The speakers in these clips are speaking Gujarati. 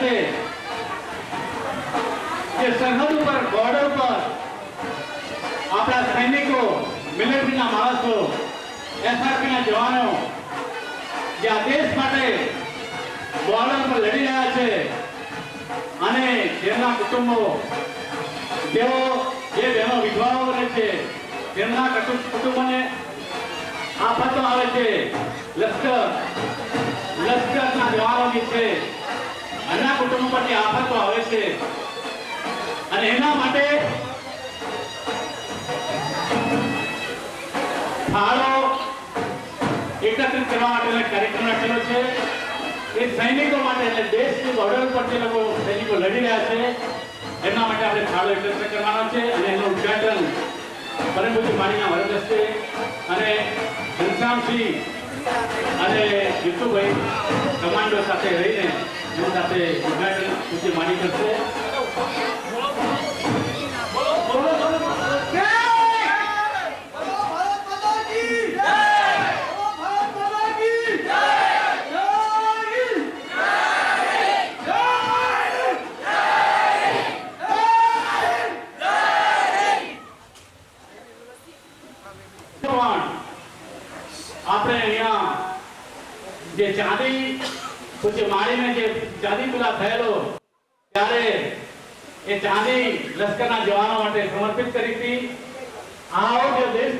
हस्ते જે સરહદ ઉપર બોર્ડર પર આપણા સૈનિકો મિલિટરીના માણસો એસઆરપીના જવાનો જે આ દેશ માટે બોર્ડર પર લડી રહ્યા છે અને તેમના કુટુંબો જેઓ જે બહેનો વિધવાઓ રહે છે તેમના કુટુંબોને આફતો આવે છે લશ્કરના જવાનોની છે એના કુટુંબો પરથી આફતો આવે છે અને એના માટે ફાળો એકત્રિત કરવા માટેનો કાર્યક્રમ રાખેલો છે એ સૈનિકો માટે એટલે દેશની બોર્ડર પર જે લોકો સૈનિકો લડી રહ્યા છે એમના માટે આપણે ફાળો એકત્રિત કરવાનો છે અને એનું ઉદ્ઘાટન પરમ પૂજ્ય માળીના વરદ હસ્તે અને ઘનશ્યામસિંહ અને જીતુભાઈ કમાન્ડો સાથે રહીને એની સાથે ઉદ્ઘાટન પૂજ્ય માળી કરશે. આપણે અહીંયા જે ચાંદી પૂજ્ય માળીને જે ચાંદી પૂરા થયેલો ત્યારે એ ચાંદી લશ્કરના જવાનો માટે સમર્પિત કરી હતી. આવો જે દેશ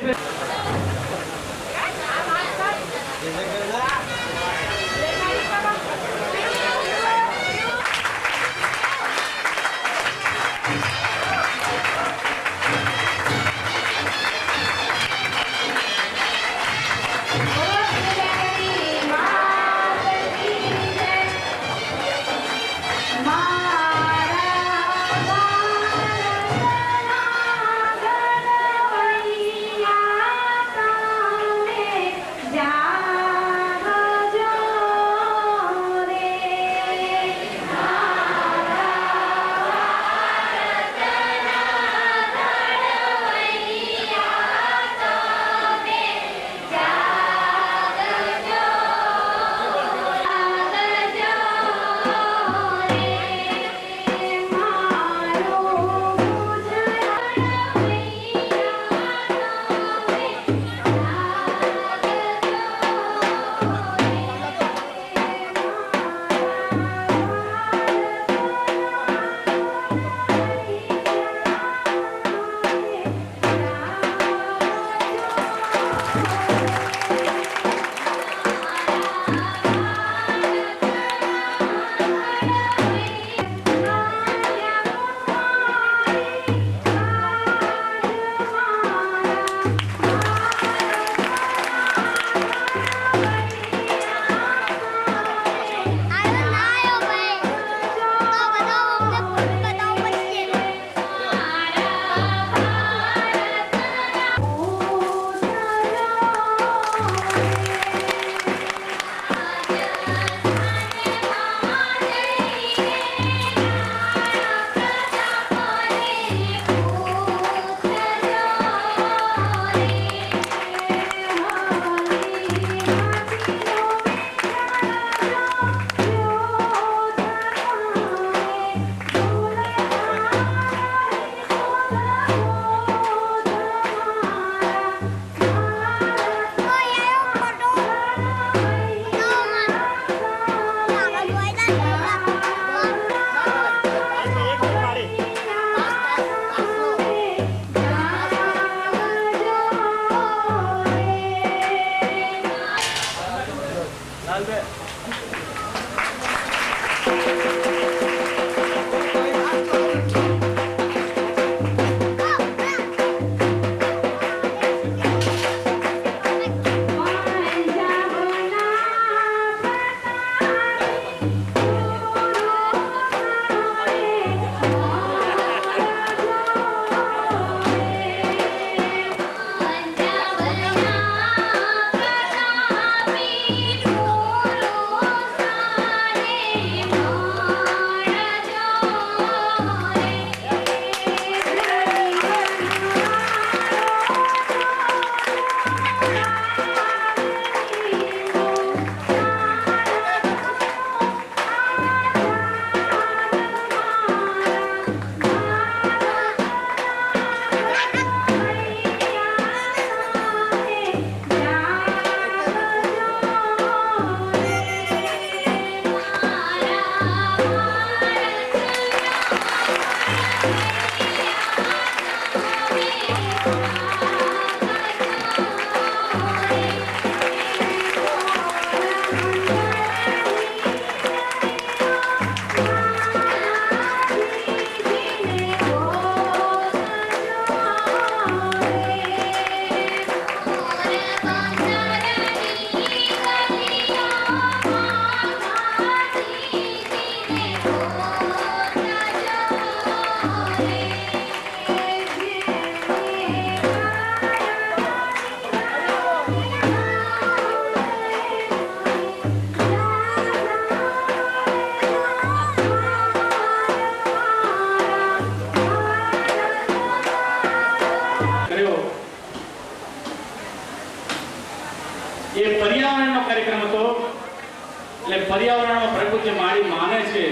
એટલે પર્યાવરણમાં પ્રકૃતિ માડી માને છે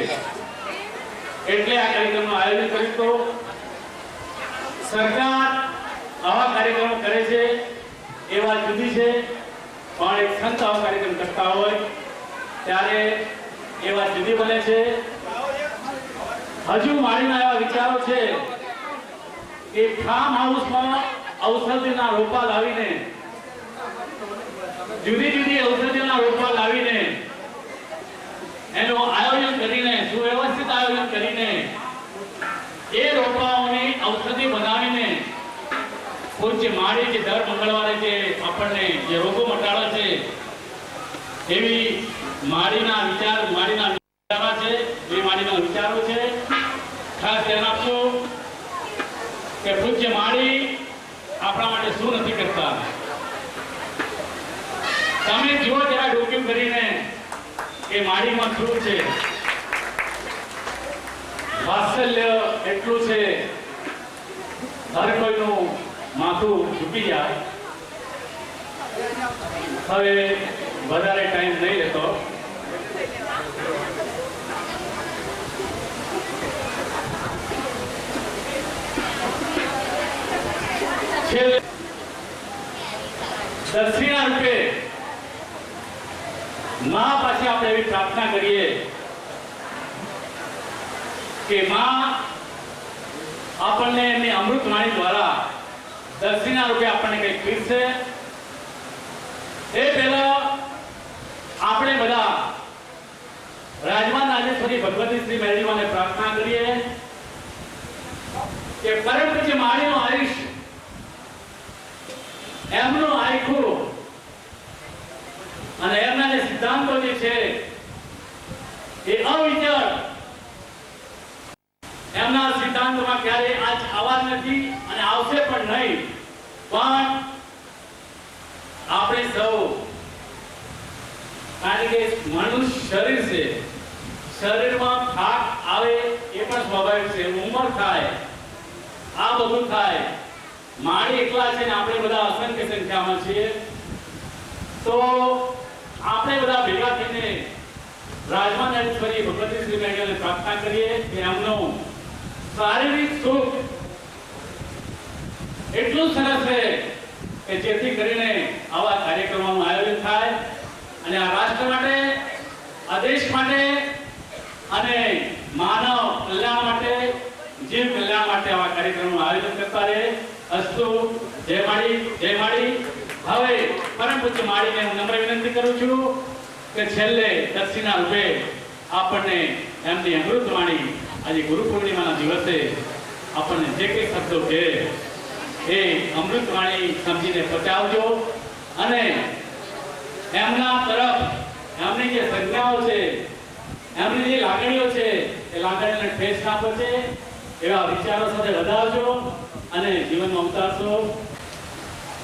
એટલે આ કાર્યક્રમનું આયોજન કર્યું તો સરકાર આવા કાર્યક્રમો કરે છે એ વાત જુદી છે, પણ એક સંત આવા કાર્યક્રમ કરતા હોય ત્યારે એ વાત જુદી બને છે. હજુ માડીના એવા વિચારો છે કે ફાર્મ હાઉસમાં ઔષધિના રોપા લાવીને, જુદી જુદી ઔષધિના રોપા લાવીને એનું આયોજન કરીને, સુવ્યવસ્થિત આયોજન કરીને એ રોપાઓની ઔષધિ બનાવીને પૂજ્ય માડી જે દર મંગળવારે જે આપણને જે રોગો મટાડે છે એવી માડીના વિચારો છે, એ માડીના વિચારો છે. ખાસ ધ્યાન આપજો કે પૂજ્ય માડી આપણા માટે શું નથી કરતા. તમે જુઓ જરા ડોક્યુમ કરીને કે માડીમાં શું છે. વાત્સલ્ય એટલું છે, હર કોઈનું માથું ઝૂકી જાય. હવે વધારે ટાઈમ નહીં લેતો. દક્ષિણા રૂપે માં પાસે આપણે એવી પ્રાર્થના કરીએ કે માં આપણને એમની અમૃત વાણી દ્વારા દક્ષિણા રૂપે આપણને કંઈક પીરસે. એ પહેલા આપણે બધા રાજમાન રાજેશ્વરી ભગવતી શ્રી મેરડીમાને પ્રાર્થના કરીએ કે પરમ પૂજ્ય માડીનું આયુષ્ય, એમનું આખું અને એમના જે સિદ્ધાંતો જે છે એ અવિચળ, એમના સિદ્ધાંતોમાં ક્યારે આજ આવા નથી અને આવશે પણ નહીં. પણ આપણે સૌ, કારણ કે મનુષ્ય શરીર છે, શરીરમાં થાક આવે એ પણ સ્વાભાવિક છે, ઉંમર થાય, આ બધું થાય. માડી એકલા છે ને આપણે બધા અસંખ્ય સંખ્યામાં છીએ, તો આપણે બધા ભેગા થઈને રાજમાન રાજેશ્વરી ભગવતી શ્રી મેરડીને પ્રાર્થના કરીએ કે એમનું શારીરિક સુખ એટલું સરસ છે કે જેથી કરીને આવા કાર્યક્રમોનું આયોજન થાય અને આ રાષ્ટ્ર માટે, આ દેશ માટે અને માનવ કલ્યાણ માટે, જીવ કલ્યાણ માટે આવા કાર્યક્રમોનું આયોજન કરતા રહે. અસ્તુ. જય માડી, જય માડી. હવે પરમ પૂજ્ય માડીને હું નમ્ર વિનંતી કરું છું કે છેલ્લે દક્ષિણા રૂપે આપણને એમની અમૃત વાણી આજે ગુરુ પૂર્ણિમાના દિવસે આપણને જે કંઈ શબ્દો કહે એ અમૃત વાણી સમજીને પચાવજો અને એમના તરફ એમની જે સંજ્ઞાઓ છે, એમની જે લાગણીઓ છે એ લાગણીને ઠેસ આપે છે એવા વિચારો સાથે વધારજો અને જીવનમાં ઉતારશો.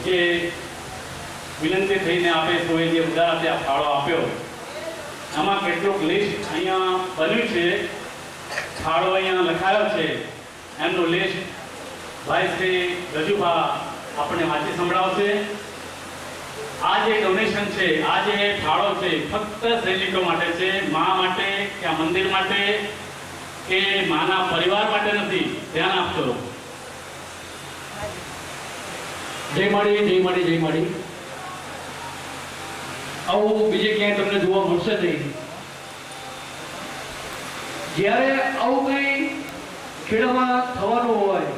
જે વિનંતી થઈને આપે તો એ જે ઉદાહરણ આ ફાળો આપ્યો આમાં કેટલુંક લિસ્ટ અહીંયા બન્યું છે, ફાળો અહીંયા લખાયો છે, એમનું લિસ્ટ ભાઈ શ્રી રજુભા આપણને વાંચી સંભળાવશે. આ જે ડોનેશન છે, આ જે ફાળો છે ફક્ત સૈનિકો માટે છે, મા માટે કે આ મંદિર માટે કે માના પરિવાર માટે નથી. ધ્યાન આપજો. જય માડી, જય માડી, જય માડી. આવું બીજે ક્યાંય તમને જોવા મળશે નહીં. જ્યારે આવું કંઈ ખેડામાં થવાનું હોય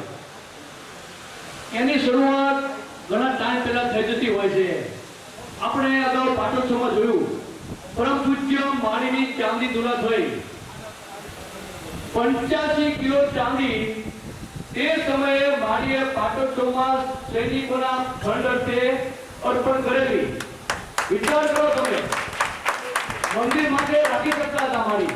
એની શરૂઆત ઘણા ટાઈમ પહેલા થઈ જતી હોય છે. આપણે અગાઉ પાટોત્સવમાં જોયું, પરમ પૂજ્ય માડીની ચાંદી દુલા થઈ 85 કિલો ચાંદી તે સમયે માડીએ પાટોત્સવમાં સૈનિકોના ખંડ અર્થે અર્પણ કરેલી. વિચાર કરો તમે, મંદિર માટે રાખી શકતા હતા માડી,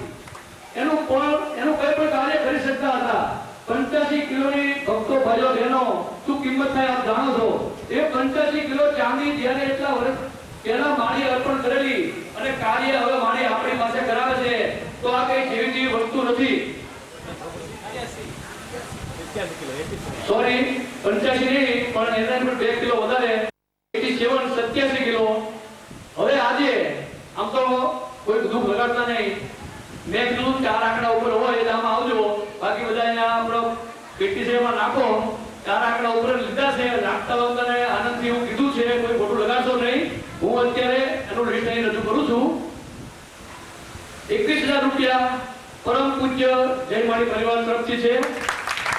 એનું કંઈ પણ કાર્ય કરી શકતા હતા. 85 કિલોની ભક્તો ભાઈઓ બહેનો શું કિંમત થાય આપ જાણો છો. એ 85 કિલો ચાંદી જ્યારે એટલા વર્ષ પહેલા માડી અર્પણ કરેલી અને કાર્ય હવે માડી આપણી પાસે કરાવે છે, તો આ કઈ જેવી જેવી વસ્તુ નથી. સોરી, 85 નહીં પણ એના 2 કિલો વધારે, 87 કિલો. હવે આજે આમ તો કોઈ દુઃખ બગાડતા નહીં. મેં કીધું 4 આંકડા ઉપર હોય એટલે આમાં આવજો, બાકી બધા અહીંયા આપણો પેટી સેવામાં નાખો. 4 આંકડા ઉપર લીધા છે, લાગતા વખતે આનંદથી હું કીધું છે, કોઈ ખોટું લગાડશો નહીં. હું અત્યારે એનું લિસ્ટ અહીં રજૂ કરું છું. 21,000 રૂપિયા પરમ પૂજ્ય જય માળી પરિવાર તરફથી છે.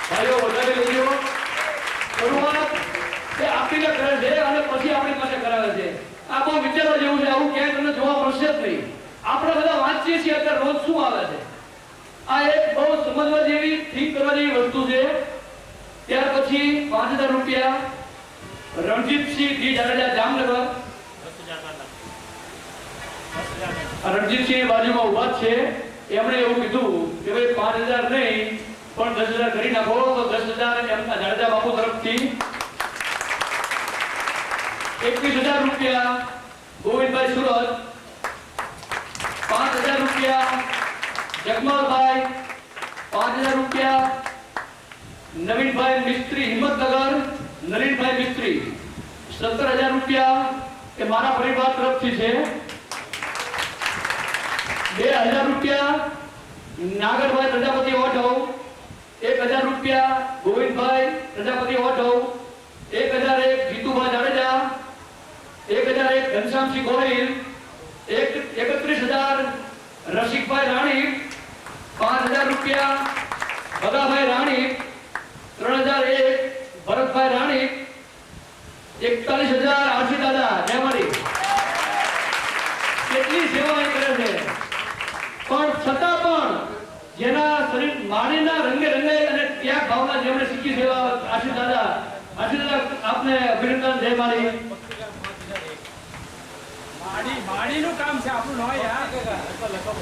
ભાઈઓ વધારે લેજો. શરૂઆત એ આપીને કરે છે અને પછી આપણી પાસે કરાવે છે. આ બહુ વિચારવા જેવું છે. આવું ક્યાંય તમને જોવા મળશે જ નહીં. આપણે બધા વાંચીએ છીએ અત્યારે રોજ શું આવે છે. આ એક બહુ સમજવા જેવી, થીક કરવા જેવી વસ્તુ છે. ત્યાર પછી 5,000 રૂપિયા રણજીતસિંહ ડી જાડેજા જામનગર. રણજીતસિંહ બાજુમાં ઉભા છે. એમણે એવું કીધું કે ભાઈ 5,000 નહીં પણ 10,000 કરી નાખો. તો 10,000 એમના જાડેજા બાપુ તરફથી. 21,000 રૂપિયા ગોવિંદભાઈ સુરત. 5,000 રૂપિયા જગમલભાઈ. 5,000 રૂપિયા નવીનભાઈ મિસ્ત્રી હિંમતનગર. નલીનભાઈ મિસ્ત્રી. 17,000 રૂપિયા એ મારા પરિવાર તરફથી છે. 2,000 રૂપિયા નાગરભાઈ પ્રજાપતિ ઓઢવ. 1,000 રૂપિયા ગોવિંદભાઈ પ્રજાપતિ ઓઢવ. 1,001 જીતુભાઈ જાડેજા. 1,001 ઘનશ્યામસિંહ ગોહિલ. 31,000 રસિકભાઈ રાણી. 5,000 રૂપિયા ભગાભાઈ રાણી. 3,001 ભરતભાઈ રાણી. 41,000 આશી દાદા જય માળી. કેટલી સેવા એ કરે છે, પણ છતાં પણ જેના શરીર માળીના રંગે રંગાઈ અને ત્યાગ ભાવના જેમણે શીખી સેવા આશી દાદા આપને અભિનંદન જય માળી. માડીનું કામ છે આપણું ન યાર.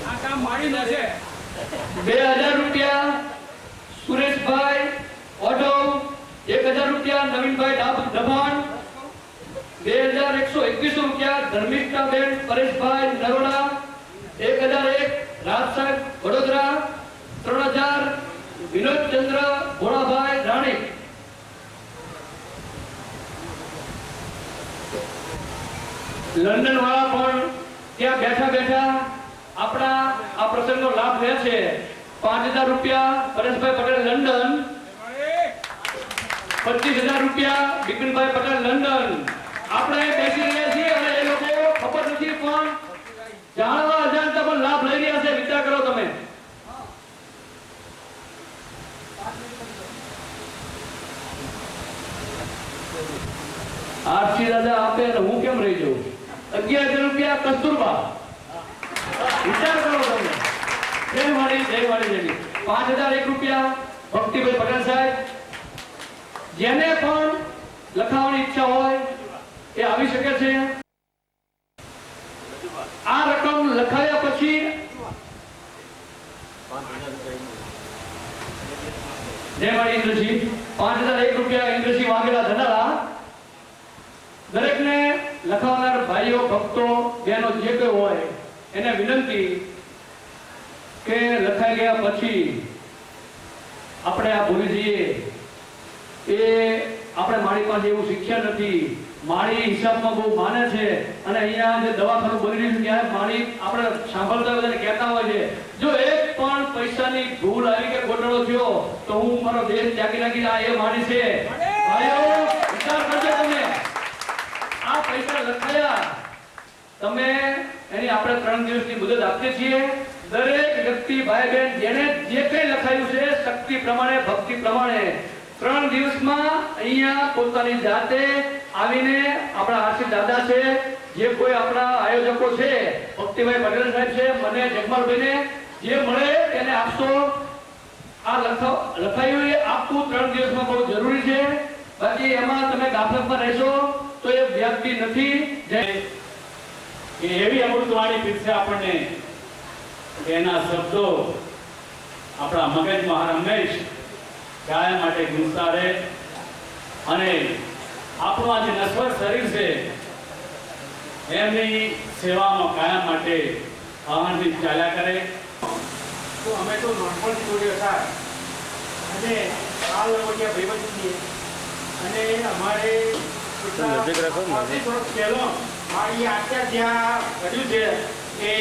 આ કામ માડીનું છે. 2,000 રૂપિયા સુરેશભાઈ ઓઢવ. 1,000 રૂપિયા નવીનભાઈ દબાણ. 2,121 રૂપિયા ધર્મિષ્ઠાબેન પરેશભાઈ નરોડા. 1,001 રાજ સાહેબ વડોદરા. 3,000 વિનોદચંદ્ર ભોળાભાઈ રાણી. લંડન વાળા પણ ત્યાં બેઠા બેઠા આપણા આ પ્રસંગનો લાભ લે છે. 5,000 રૂપિયા પરેશભાઈ પટેલ લંડન. 25,000 રૂપિયા બિપિનભાઈ પટેલ લંડન. આપણે બેસી રહ્યા છીએ અને એ લોકો ખબર નથી પણ જાણવા અજાણતા પણ લાભ લઈ રહ્યા છે. વિચાર કરો તમે. આરસી દાદા આપે અને હું કેમ રહી જાઉં. 11,000 રૂપિયા કસ્તુરબા. વિચાર કરો તમે. જય માળી જય માળી જય. 5,001 રૂપિયા ભક્તિભાઈ પટેલ સાહેબ. જેને પણ લખાવવાની ઈચ્છા હોય એ આવી શકે છે. આ રકમ લખાયા પછી જય માળી ઇન્દ્રસિંહ. 5,001 રૂપિયા ઇન્દ્રસિંહ વાઘેલા ધનારા. દરેકને લખાવનાર ભાઈઓ ભક્તો બહેનો જે કોઈ હોય એને વિનંતી કે લખાઈ ગયા પછી આપણે આ ભૂલી જઈએ. એ આપણે મારી પાસે એવું શિક્ષણ નથી. માળી હિસાબમાં બહુ માને છે અને અહીંયા જે દવાખાનું બની રહ્યું છે ત્યારે માળી આપણે સાંભળતા બધાને કહેતા હોય છે જો એક પણ પૈસાની ભૂલ આવી કે ગોટળો થયો તો હું મારો દેશ ત્યાગી નાખીને આ એ માળી છે. ભાઈઓ વિચાર કરજો તમે. આ પૈસા લખાયા તમે એની આપણે 3 દિવસની મુદત આપીએ છીએ. દરેક વ્યક્તિ ભાઈ બહેન જેને જે કંઈ લખાયું છે શક્તિ પ્રમાણે ભક્તિ પ્રમાણે 3 દિવસમાં અહીંયા પોતાની જાતે આવીને આપણા આશીષ દાદા છે જે કોઈ આપણા આયોજકો છે ભક્તિભાઈ પટેલ સાહેબ છે મને જગમલભાઈને જે મળે તેને આપશો. આ લખાયું એ આપવું 3 દિવસમાં બહુ જરૂરી છે. બાકી એમાં તમે ગાફલતમાં રહેશો તો એ વ્યાજબી નથી. એવી અમૃતવાણી પીરસે આપણને એના શબ્દો આપણા મગજમાં હંમેશ કાયમ માટે ગુંજતા રહે અને આપણું આ જે નશ્વર શરીર છે એમની સેવામાં કાયમ માટે આનંદથી ચાલ્યા કરે. તો અમે તો નાનપણથી જોડ્યો થાય અને આ લવટિયા ભાઈબંધ છીએ અને અમારે પહેલો મારી આત્યા જ્યાં કર્યું છે એ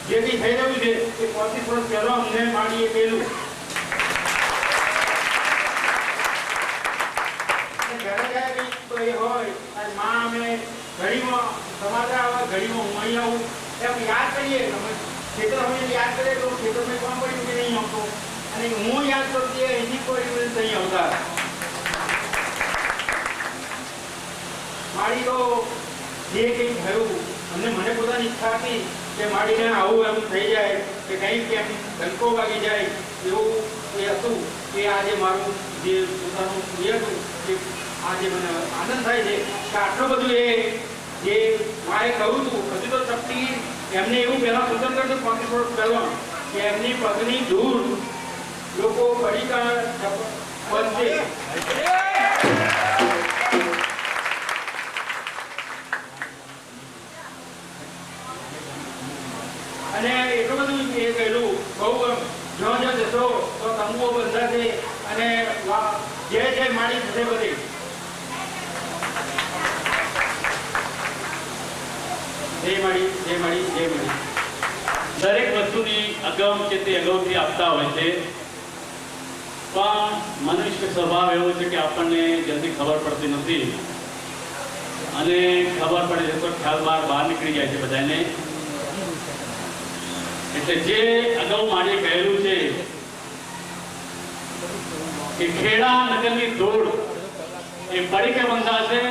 જે કંઈ થઈ રહ્યું છે એ 35 વર્ષ પહેલા અમને માડીએ કહેલું. ઘરે જાય કંઈક કોઈ હોય અને માં અમે ઘડીમાં સમાચાર આવે, ઘડીમાં હું અહીં આવું એમ યાદ કરીએ. અમે ખેતર અમે યાદ કરીએ તો ખેતરમાં કામ પડ્યું કે નહીં આવતો, અને હું યાદ કરું કે અહીંથી કોઈ નહીં આવતા. માડી તો જે કંઈ થયું અને મને પોતાની ઈચ્છા હતી કે માડીને આવું એમ થઈ જાય કે કંઈક એમ ધક્કો વાગી જાય એવું એ હતું કે આજે મારું જે પોતાનું એ હતું કે આજે મને આનંદ થાય છે કે આટલું બધું એ જે માએ કહ્યું હતું. હજુ તો શક્તિ એમને એવું પહેલાં સૂચન કરતું 35 વર્ષ પહેલાં કે એમની પગની દૂર લોકો પડીકા બનશે. અને એટલું બધું એ કહેલું બહુ જ્યાં જ્યાં જશો તો તંબુઓ બંધાશે અને જય જય માડી થશે બધી. જય માડી, જય માડી, જય માડી. દરેક વસ્તુની અગમ કે તે અગાઉથી આપતા હોય છે, પણ મનુષ્ય સ્વભાવ એવો છે કે આપણને જલ્દી ખબર પડતી નથી, અને ખબર પડે તો ખ્યાલ બહાર નીકળી જાય છે બધાને. એટલે જે અગાઉ માડીએ કહેલું છે કે ખેડા નગરની ધૂળ એ પડીકે બંધાશે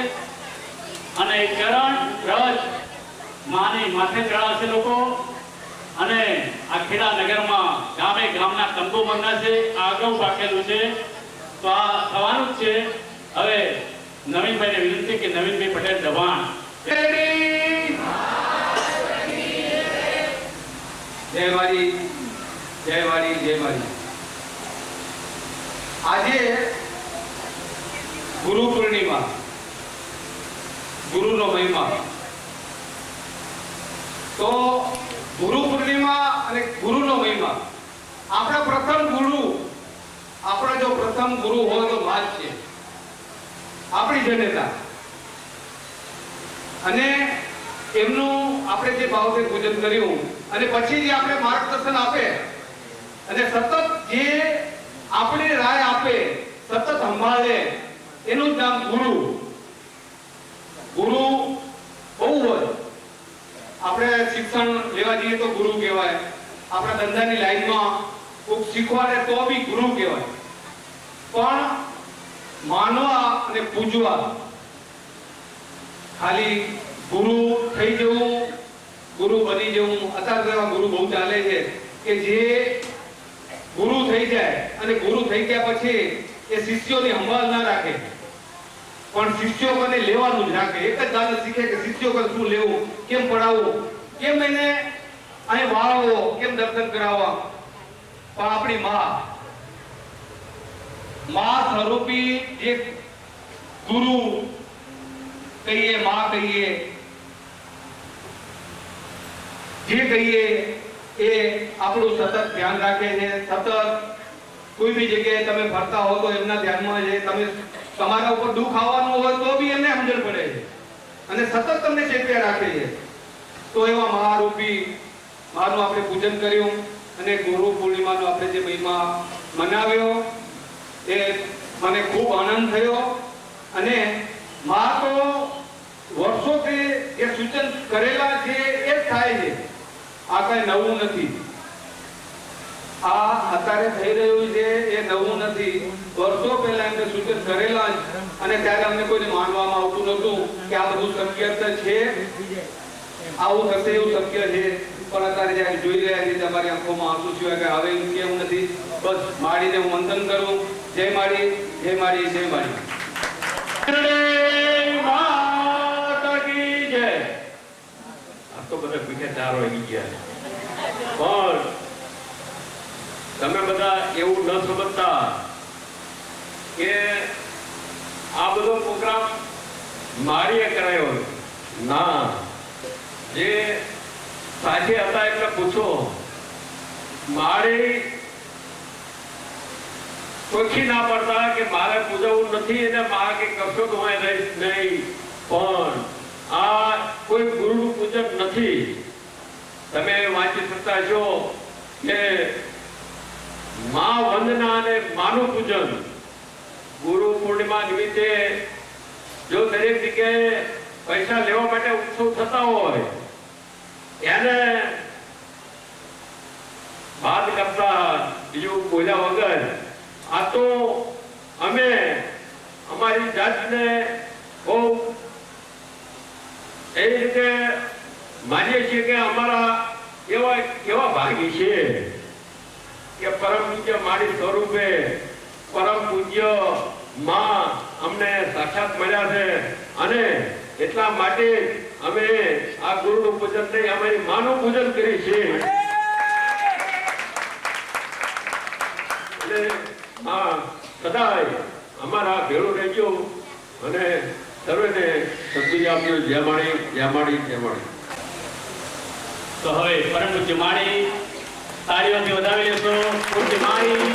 અને ચરણ રજ માની માથે ચડાવશે લોકો, અને આ ખેડા નગરમાં ગામે ગામના તંબુ બંધાશે. આ અગાઉ પાકેલું છે, તો આ થવાનું જ છે. હવે નવીનભાઈને વિનંતી કે નવીનભાઈ પટેલ દબાણ. જય મારી, જય મારી, જય મારી. આજે ગુરુ પૂર્ણિમા, ગુરુનો મહિમા. તો ગુરુ પૂર્ણિમા અને ગુરુનો મહિમા. આપણા પ્રથમ ગુરુ, આપણા જો પ્રથમ ગુરુ હોય તો માં જ છે, આપણી જનતા. અને એમનું આપણે જે ભાવથી પૂજન કર્યું અને પછી જે આપણે માર્ગદર્શન આપે અને સતત જે આપણી રાય આપે, સતત સંભાળે, એનું જ નામ ગુરુ. ગુરુ બહુ હોય. આપણે શિક્ષણ લેવા જઈએ તો ગુરુ કહેવાય, આપણા ધંધાની લાઈનમાં કોઈક શીખવાડે તો બી ગુરુ કહેવાય. પણ માનવા અને પૂજવા, ખાલી ગુરુ થઈ જવું, ગુરુ બની જવું, અત્યારે એવા ગુરુ બહુ ચાલે છે કે જે ગુરુ થઈ જાય અને ગુરુ થઈ ગયા પછી એ શિષ્યોની સંભાળ ના રાખે, પણ શિષ્યો કોને લેવાનું જ રાખે. એક જ વાત શીખે કે શિષ્યો પર શું લેવું, કેમ પડાવવું, કેમ એને અહીં વાળવો, કેમ દર્શન કરાવવા. પણ આપણી માં સ્વરૂપી જે ગુરુ કહીએ, માં કહીએ, જે કહીએ એ આપણું સતત ધ્યાન રાખે છે. સતત કોઈ બી જગ્યાએ તમે ફરતા હો તો એમના ધ્યાનમાં છે. તમે તમારા ઉપર દુઃખ આવવાનું હોય તો બી એમને સમજણ પડે છે અને સતત તમને ચેત્યા રાખે છે. તો એવા મહારૂપી માનું આપણે પૂજન કર્યું અને ગુરુ પૂર્ણિમાનો આપણે જે મહિમા મનાવ્યો એ મને ખૂબ આનંદ થયો. અને માં તો વર્ષોથી જે સૂચન કરેલા છે એ જ થાય છે. આ કઈ નવું નથી. આ અત્યારે થઈ રહ્યું છે એ નવું નથી. વર્ષો પહેલા એમને સૂચન કરેલા જ, અને ત્યારે અમને કોઈને માનવામાં આવતું નહોતું કે આ બધું શક્ય છે, આવું થશે એવું શક્ય છે. પણ અત્યારે જ્યારે જોઈ રહ્યા છીએ તમારી આંખોમાં આંસુ સિવાય કે હવે એવું કેવું નથી. બસ માડીને હું વંદન કરું. જય માડી, જય માડી, જય માડી. તો બધા પીઠે ચાર વાગી ગયા, પણ તમે બધા એવું ન સમજતા કે આ બધો પ્રોગ્રામ મારીએ કરાયો ના. જે સાથે હતા એટલે પૂછો, મારી ચોખ્ખી ના પડતા કે મારે પૂજવું નથી અને મારે કે કશો તો હું રહીશ નહીં. પણ આ કોઈ ગુરુનું પૂજન નથી. તમે વાંચી શકતા છો કે મા વંદના અને માનું પૂજન ગુરુ પૂર્ણિમા નિમિત્તે જો દરેક જગ્યાએ પૈસા લેવા માટે ઉત્સવ થતા હોય એને વાત કરતા બીજું બોલ્યા વગર આ તો અમે અમારી જાતને બહુ એ રીતે માનીએ છીએ કે અમારા એવા ભાગી છે કે પરમ પૂજ્ય મારી સ્વરૂપે પરમ પૂજ્ય માં અમને સાક્ષાત મળ્યા છે અને એટલા માટે અમે આ ગુરુનું પૂજન નહીં અમારી માનું પૂજન કરીએ છીએ. એટલે સદાય અમારા ભેળું રહેજો અને સર્વેને સદબુદ્ધિ આપજો. જય માળી જય માળી જય માળી. તો હવે પરમ પૂજ્ય માળી તાળીઓથી વધાવી લેશો. પૂજ્ય માળી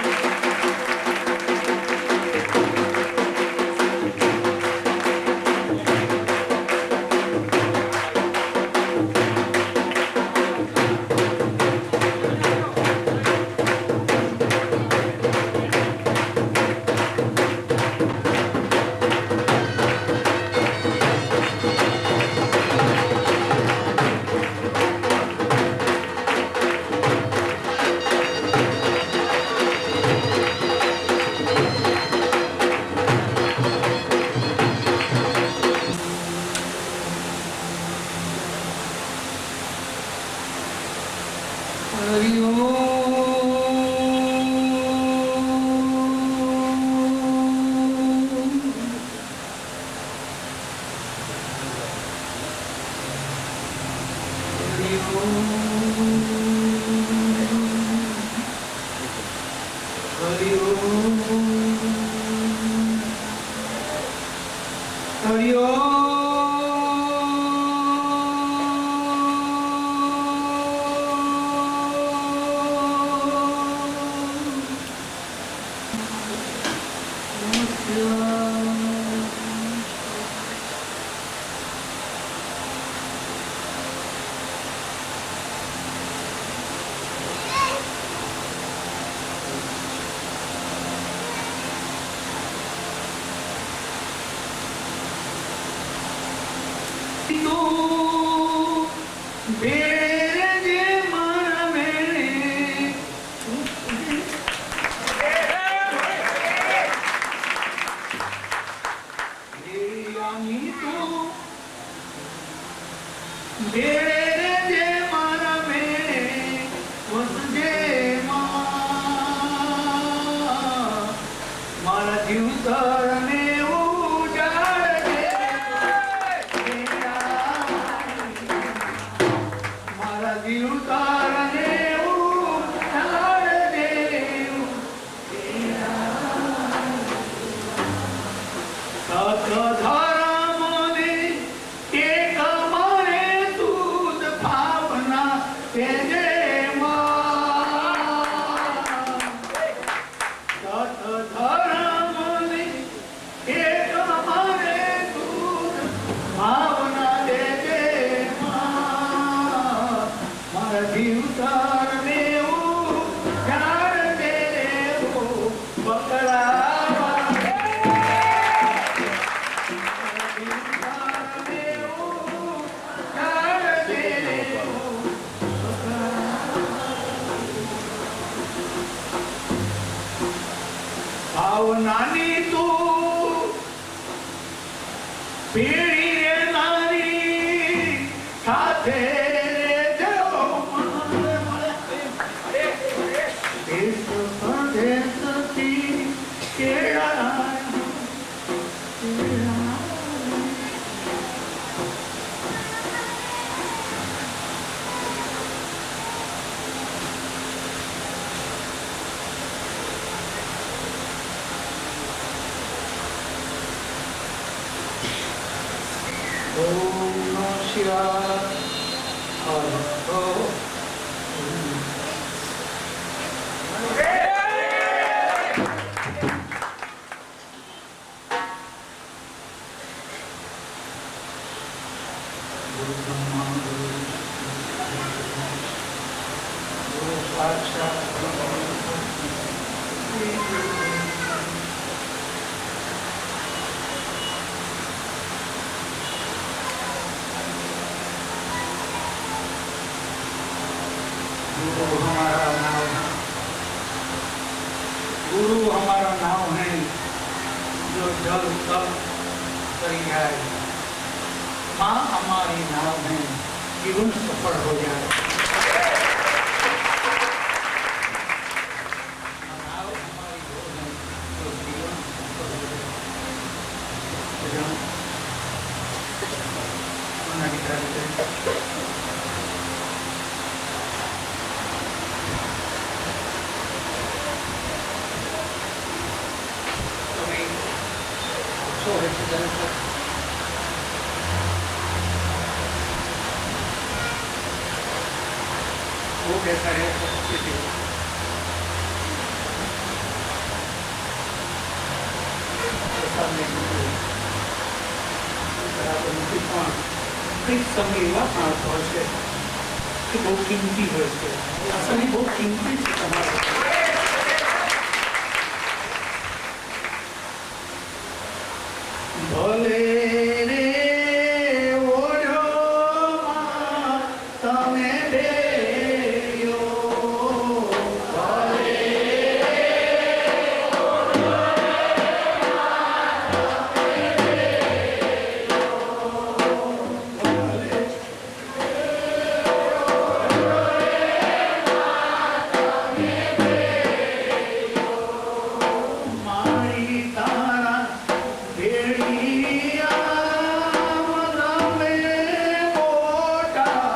गुरु हमारा नाम है जो जल तल कर जाए, माँ हमारी नाम है जीवन सफल हो जाए। नाव हमारी वो है जो जीवन सफल हो जाए। वो कैसा है કંઈક સમય એવા માણસો હશે કે બહુ કિંમતી હોય છે, આ સમય બહુ કિંમતી છે તમારો. ભલે રે ઓઢોમાં તમે બેયો, ભલે મારી તારા ભેળિયા મને મોટા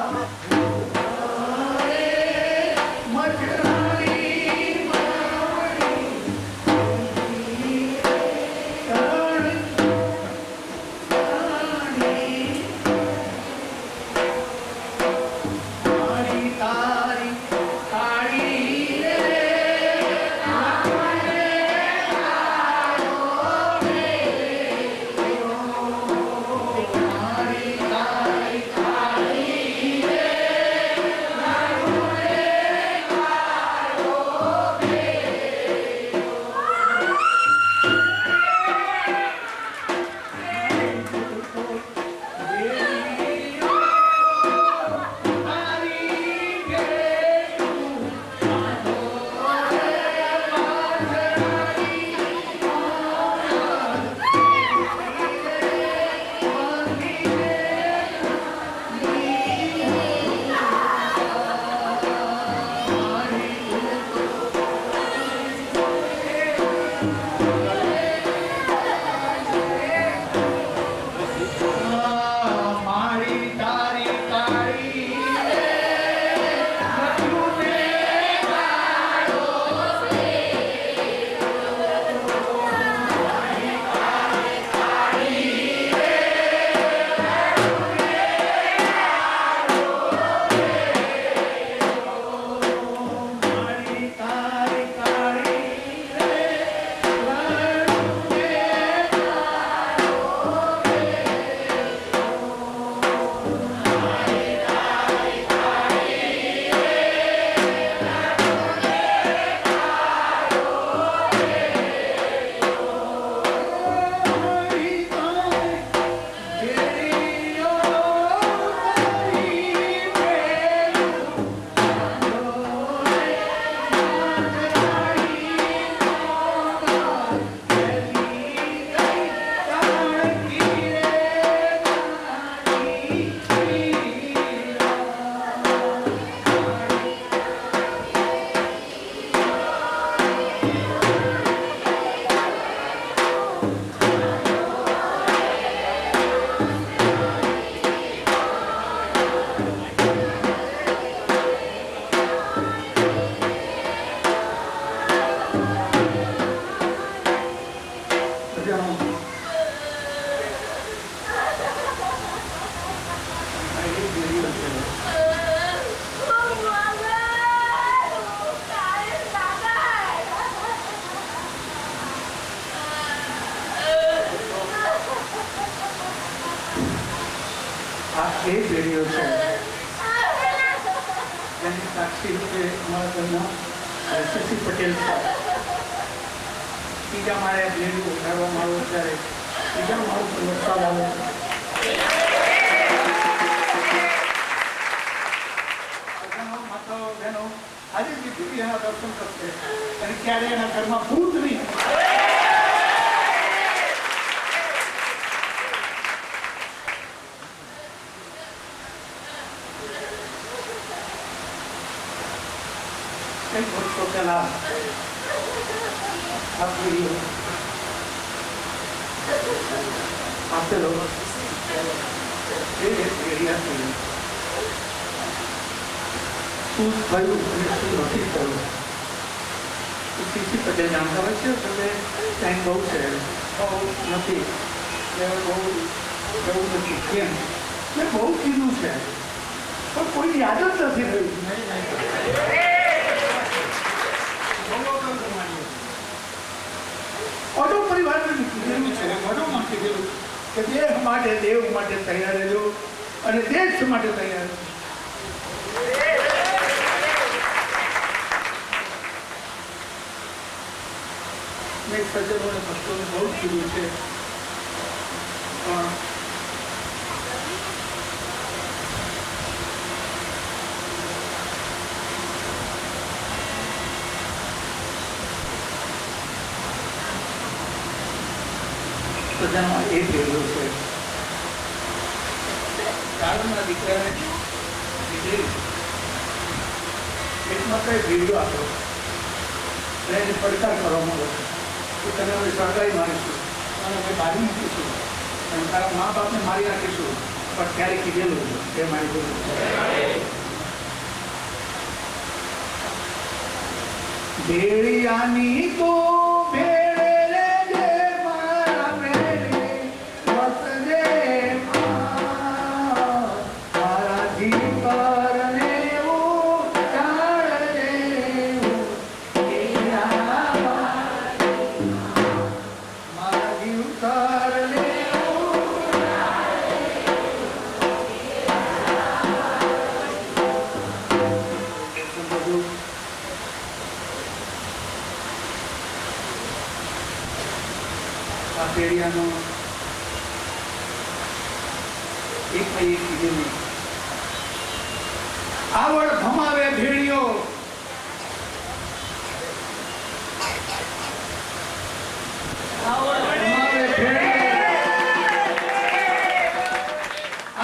તેની સાક્ષી રૂપે અમારા ઘરના શશી પટેલ ત્રીજા માળે લેડી ઉઠાડવામાં આવ્યો ત્યારે ત્રીજા માળ પર વરસાદ આવ્યો. માતાઓ બહેનો આજે જે દેવી એના દર્શન કરશે અને ક્યારે એના ઘરમાં ભૂત નહીં. કઈ વર્ષો પહેલા આપેલો એ એરિયા થયું શું થયું અને શું નથી થયું શીશી પટેલ જાણતા હોય છે. એટલે ટાઈમ બહુ છે, બહુ નથી, બહુ એવું નથી. કેમ મેં બહુ કીધું છે પણ કોઈ યાદ જ નથી રહ્યું. ઓટો પરિવારને કીધેલું છે, વડોમાં કીધેલું કે દેહ માટે દેવ માટે તૈયાર રહેજો અને દેશ માટે તૈયાર રહેજો. મેં સજ્જનોને ભક્તોને બહુ જ કીધું છે પણ સજામાં એ થયેલું છે. કાળના દીકરાને દીકરી પેટમાં કઈ ભીડ્યો આપ્યો અને એને પડકાર કરવામાં આવ્યો કે તને અમે સળગાવી મારીશું અને અમે બારી મૂકીશું અને તારા મા બાપને મારી નાખીશું. પણ ત્યારે કીધેલું એ મારી બોલું ભેળિયાની તો ભેડિયાનો એક ભાઈ કીધેલું આવડ ભમાવે ભેડિયો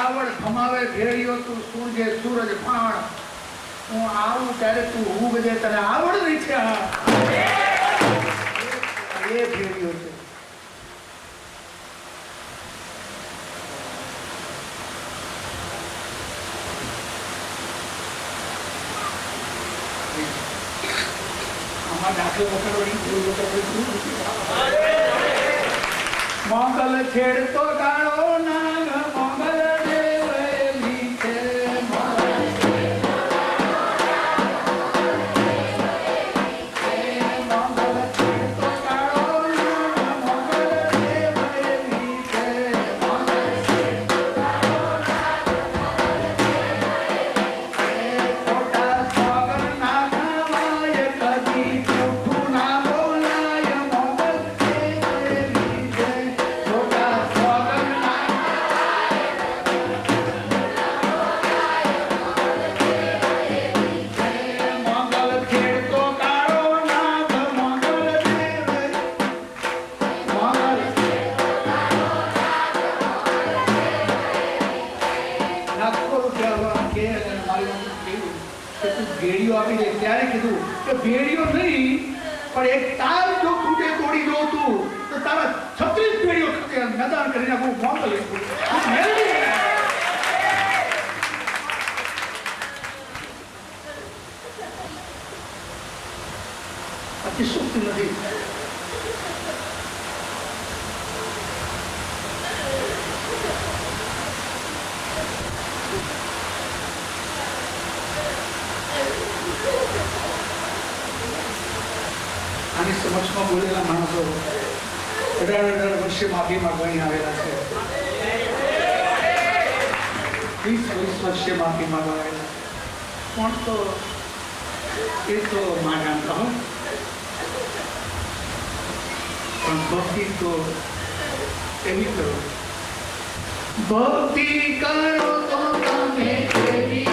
આવડ ભમાવે ભેડિયો તું સૂરજે સૂરજ ફાણ હું આવું ત્યારે તું ઉગજે તને આવડ નહીં છે. એ ભેડિયો છે. મોગલ છેડતો ગાળો નાગ મોગલ દેવલી છે. મોગલ છેડતો ગાળો નાગ મોગલ દેવલી છે. ખોટા સોગર ના ખાવાય કદી જૂઠું ના બોલાય મોગલ દેવલી છે. ખોટા સોગર ના મોગલ છેડતો કાળો નાગ મોગલ દેવલી મોગલ નાખો જવા કે મારું કીધું કે તું ભેડિયો આપી દે ત્યારે કીધું કે ભેડિયો નહીં પણ એક તાર જો તૂટે તોડી દો તું તો તારા 36 ભેડિયો મેદાન કરી નાખું. મોગલ અતિશોક્તિ નથી. આની સમક્ષમાં બોલેલા માણસો 18 વર્ષે માફી માંગવા અહીં આવેલા છે. 20 વર્ષે માફી માંગવા આવેલા. પણ તો એ તો માં જાણતા હોય, પણ ભક્તિ તો એવી કરો, ભક્તિ કરો તો તમે એવી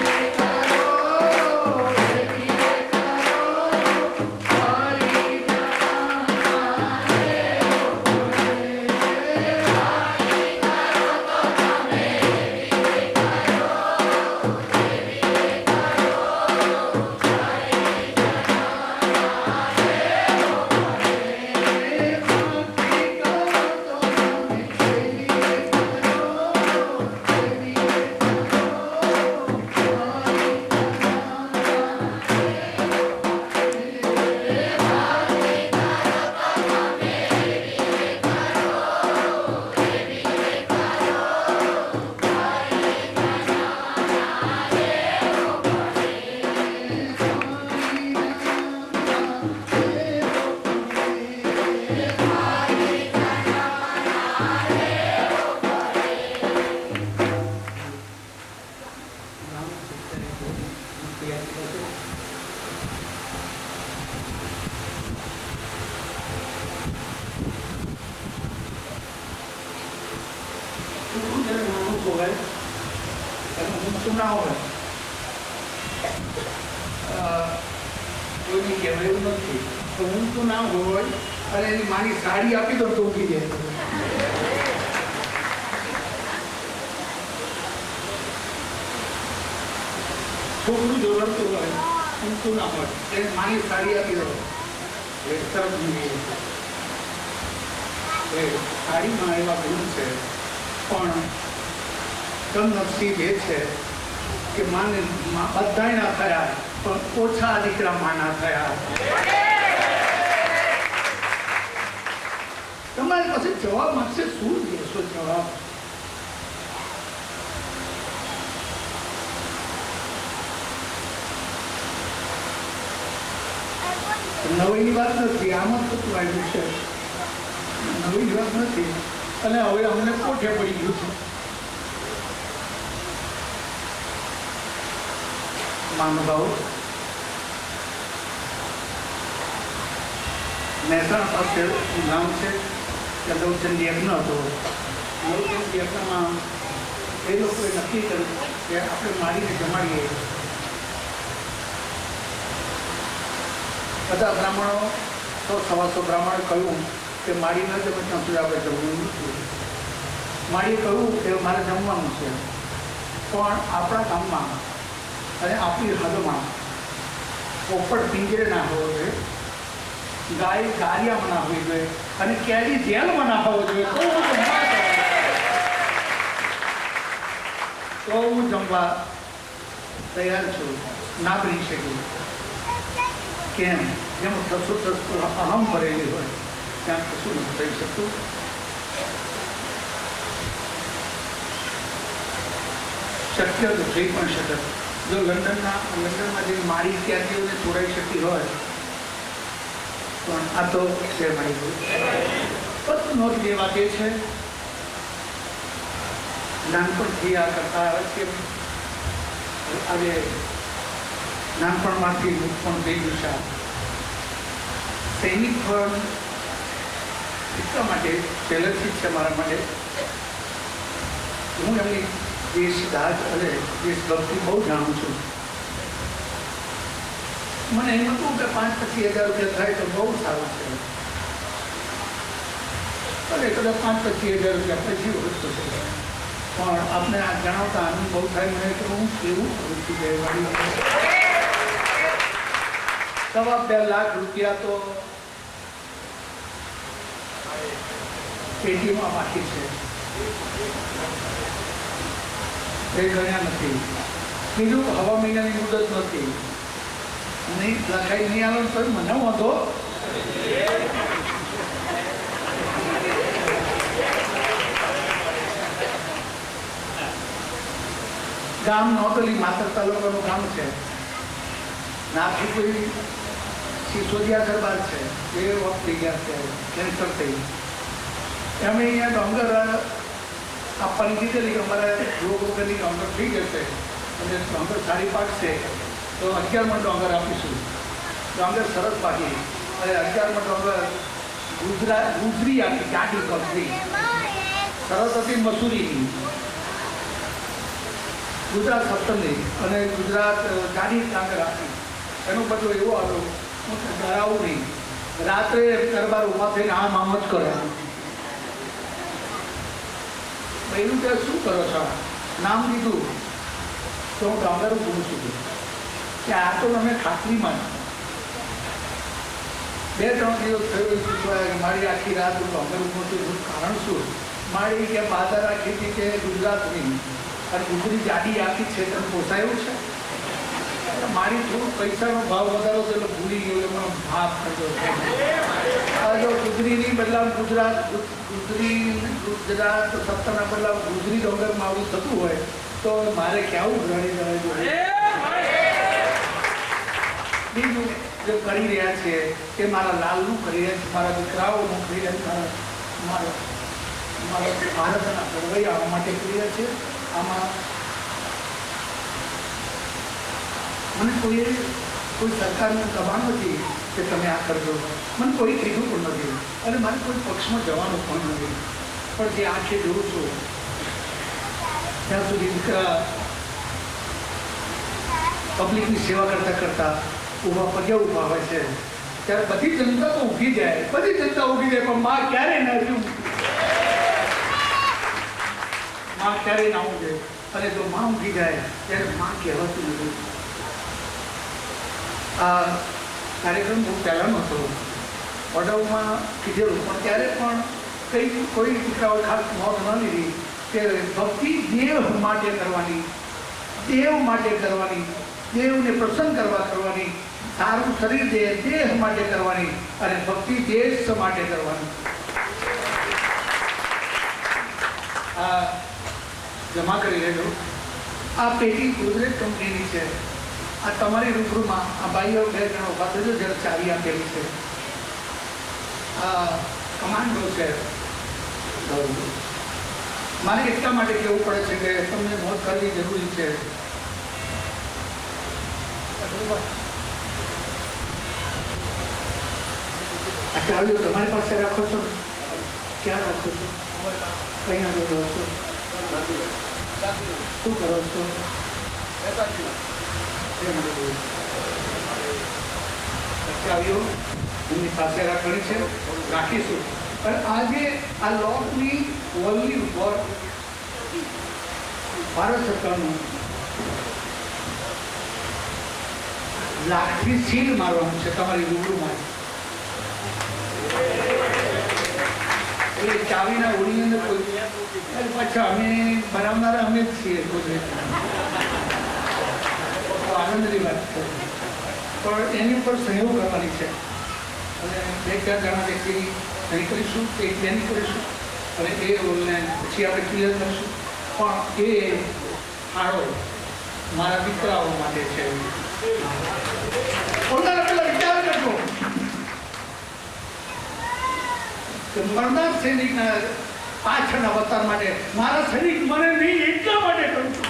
ના હોય કોઈની કહેવાય એવું નથી, તો હું તો ના હોય અને એની માની સાડી આપી દો તો ઉઠી જાય. છોકરું જો રડતું હોય ઊંચું ના હોય એને માની સાડી આપી દો એ તરફ સાડીમાં એવા ગુણ છે, પણ કમનસીબ એ છે કે માને બધાય ના થયા પણ ઓછા દીકરા માના થયા. તમારી પાસે જવાબ માંગશે, શું દેશો જવાબ? નવીની વાત નથી, આમ જ થતું આવ્યું છે, નવી વાત નથી. અને હવે અમને કોઠે પડી ગયું છે. મહાનુભાવો, મહેસાણા પાસે ગામ છે ત્યાં લવચંદ યજ્ઞ હતો. લવચંદ યજ્ઞમાં એ લોકોએ નક્કી કર્યું કે આપણે મારીને જમાડીએ. બધા બ્રાહ્મણો 100-125 બ્રાહ્મણોએ કહ્યું કે મારી ન જમે ત્યાં સુધી આપણે જમવું નથી. મારીએ કહ્યું કે મારે જમવાનું છે, પણ આપણા ગામમાં અને આપણી હદમાં પોપટ પિંજરે ના હોવો જોઈએ, ગાય ગારિયામાં ના હોવી જોઈએ, અને કેરી જેલમાં ના હોવો જોઈએ. તો હું જમવા તૈયાર છું. ના બની શક્યું. કેમ? જેમ થતું અહમ ભરેલી હોય ત્યાં કશું નથી થઈ શકતું. શક્ય તો થઈ પણ શકે. જો લંડનમાં જે મારી વિદ્યાર્થીઓને છોડાઈ શકી હોય, પણ આ તો છે મારી નોંધ જે વાત એ છે, નાનપણથી આ કરતા આવે છે. આજે નાનપણમાંથી મુખ પણ થઈ ગયું છે. સૈનિક પણ એટલા માટે પહેલેથી જ છે મારા માટે. હું એમની દેશદાજ અને દેશભક્તિ બહુ જાણું છું. મને એમ હતું કે 5-25 હજાર રૂપિયા થાય તો બહુ સારું છે, અને કદાચ 5-25 હજાર રૂપિયા પછી વસ્તુ છે. પણ આપણે આ જણાવતા આનંદ બહુ થાય મને કે હું કેવું કરું છું. જયવાડી 2.5 લાખ રૂપિયા તો પેટીમાં બાકી છે, એ ગણ્યા નથી. બીજું હવા મહિનાની મુદત નથી, નહીં લખાઈ નહીં આવે તો મને વાંધો. ગામ નોતલી માત્ર તાલુકાનું ગામ છે. નાથી કોઈ સિસોદિયા દરબાર છે, એ વખત થઈ ગયા છે, કેન્સર થઈ. એમણે અહીંયા ડોંગર આપવાની કીધેલી કે અમારે રોગ વગરની ડોંગર થઈ જશે અને ડોંગર સારી પાકશે તો 11માં ડોંગર આપીશું. ડોંગર સરસ પાકી અને 11માં ડોંગર ગુજરી આપી, ગાડી કંપની સરસ હતી મસૂરીની, ગુજરાત સપ્તમની અને ગુજરાત ગાડી ડાંગર આપી. એનો બદલો એવો આવ્યો, હું ડરાવું નહીં, રાત્રે દરબાર ઉભા થઈને આમ જ કરે. એવું કે શું કરો છો, નામ લીધું તો હું ડોંગર પૂછું છું કે આ તો તમે ખાતરીમાં 2-3 દિવસ થયું મારી આખી રાત હું ડોંગર ઊભું છું. કારણ શું? મારી કે બાધા રાખી હતી કે ગુજરાતની અને ગુજરી જાડી આખી છે, તમે પોસાયું છે. મારી થોડું પૈસાનો ભાવ વધારો તો એટલે ભૂલી ગયો, એનો ભાવ કર્યો. જો ગુજરીની બદલાવ ગુજરાત સત્તાના બદલાવ ગુજરી ડોંગરમાં આવું થતું હોય તો મારે ક્યાંવું ઘણી જોઈએ. બીજું જે કરી રહ્યા છે એ મારા લાલનું કરી રહ્યા છે, મારા દીકરાઓનું કરી રહ્યા છે, મારા ભારતના ઘડવૈયા આવવા માટે કરી રહ્યા છે. આમાં મને કોઈ સરકારનું દબાણ નથી કે તમે આ કરજો, મને કોઈ કીધું પણ નથી અને મારે કોઈ પક્ષમાં જવાનું પણ નથી. પણ જે આંખે જોઉં છું ત્યાં સુધી દીકરા પબ્લિકની સેવા કરતા પગે ઊભા હોય છે ત્યારે બધી જનતા તો ઊભી જાય, પણ માં ક્યારે ના રહ્યું, માં ક્યારે ના ઊભે. અને જો માં ઊભી જાય ત્યારે માં કહેવાતું નથી. આ કાર્યક્રમ બહુ પહેલાંનો હતો, વડાઓમાં કીધેલું, પણ ત્યારે પણ કોઈ દીકરાઓ ખાસ નોંધ ન લીધી કે ભક્તિ દેવ માટે કરવાની, દેવને પ્રસન્ન કરવાની, સારું શરીર દેહ માટે કરવાની અને ભક્તિ દેશ માટે કરવાની. આ જમા કરી લેજો. આ પેટી ગુજરાત કંપનીની છે. આ તમારી રૂબરૂમાં આ ભાઈઓ 2 જણા ઉભા થજો, જ્યારે ચાવી આપેલી છે. આ કમાન્ડો છે. મારે એટલા માટે કહેવું પડે છે કે તમને નોંધ કરવી જરૂરી છે. આ ચાવીઓ તમારી પાસે રાખો છો? ક્યાં રાખો છો? કઈ આગળ રહો છો? શું કરો છો? ચાવીઓ એમની પાસે રાખવાની છે, રાખીશું. પણ આજે આ લોકની વોલની ઉપર ભારત સરકારનું લાખથી સીલ મારવાનું છે તમારી રૂબરૂમાં. એટલે ચાવીના ઓળીની અંદર કોઈ પાછા અમે બનાવનારા અમે જ છીએ. આનંદની વાત છે, પણ એની ઉપર સહયોગ કરવાની છે અને 2-4 જણા વ્યક્તિ સહી કરીશું, એક બેની કરીશું અને એ રોલને પછી આપણે ક્લિયર કરીશું. પણ એ ફાળો મારા દીકરાઓ માટે છે. પેલા વિચાર કરજો કે મરનાર સૈનિકના પાછળના વતન માટે મારા સૈનિક મને નહીં એટલા માટે કરું છું.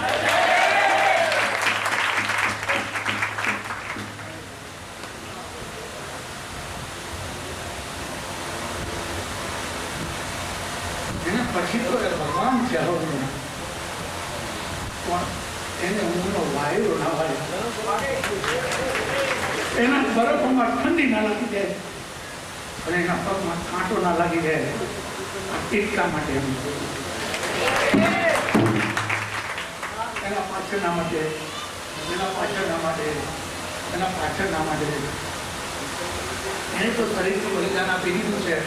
પછી તો ભગવાન છે, પણ એને ઊંઘનો વાયરો ના વાય, એના બરફમાં ઠંડી ના લાગી જાય અને એના પગમાં કાંટો ના લાગી જાય. એટલા માટે એના પાછળના માટે એને તો શરીરનું બલિદાન આપી દીધું છે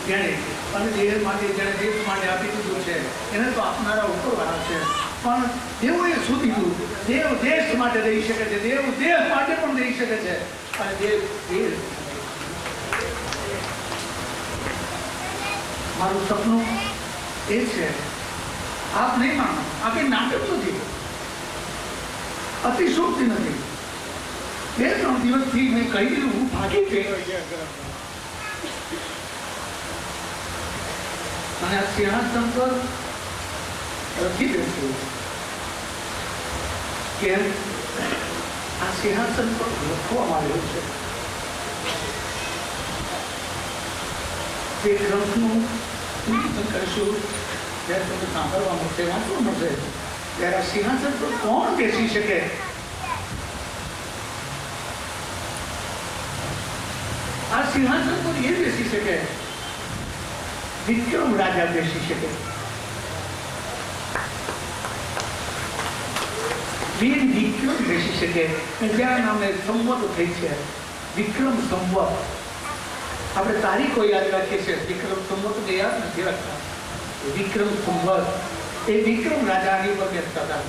જેણે, અને દેશ માટે જેણે દેશ માટે આપી દીધું છે એને તો આપનારા ઉપરવાળા છે. પણ દેવોએ શું દીધું? દેવ દેશ માટે દઈ શકે છે, દેવ દેહ માટે પણ દઈ શકે છે અને દેવ મારું સપનું એ છે. આપ નહીં માનો, આ કંઈ નાટક નથી, અતિશોક્તિ નથી. 2-3 દિવસથી મેં કહી દીધું હું ભાગી ગઈ અને આ સિંહાસન પર રખી બેસ્યું. કેમ? આ સિંહાસન પર લખવામાં આવ્યું છે. જે ગ્રંથનું ચિંતન કરીશું ત્યારે તમને સાંભળવા મળશે, વાંચવા મળશે. ત્યારે આ સિંહાસન પર કોણ બેસી શકે? આ સિંહાસન પર એ બેસી શકે, વિક્રમ રાજા બેસી શકે. વીર વિક્રમ બેસી શકે. જ્યાં નામે સંવત થઈ છે, વિક્રમ સંવત. આપણે તારીખો યાદ રાખીએ છીએ, વિક્રમ સંવત યાદ નથી રાખતા. વિક્રમ સંવત એ વિક્રમ રાજાની ઉપર બેસતા હતા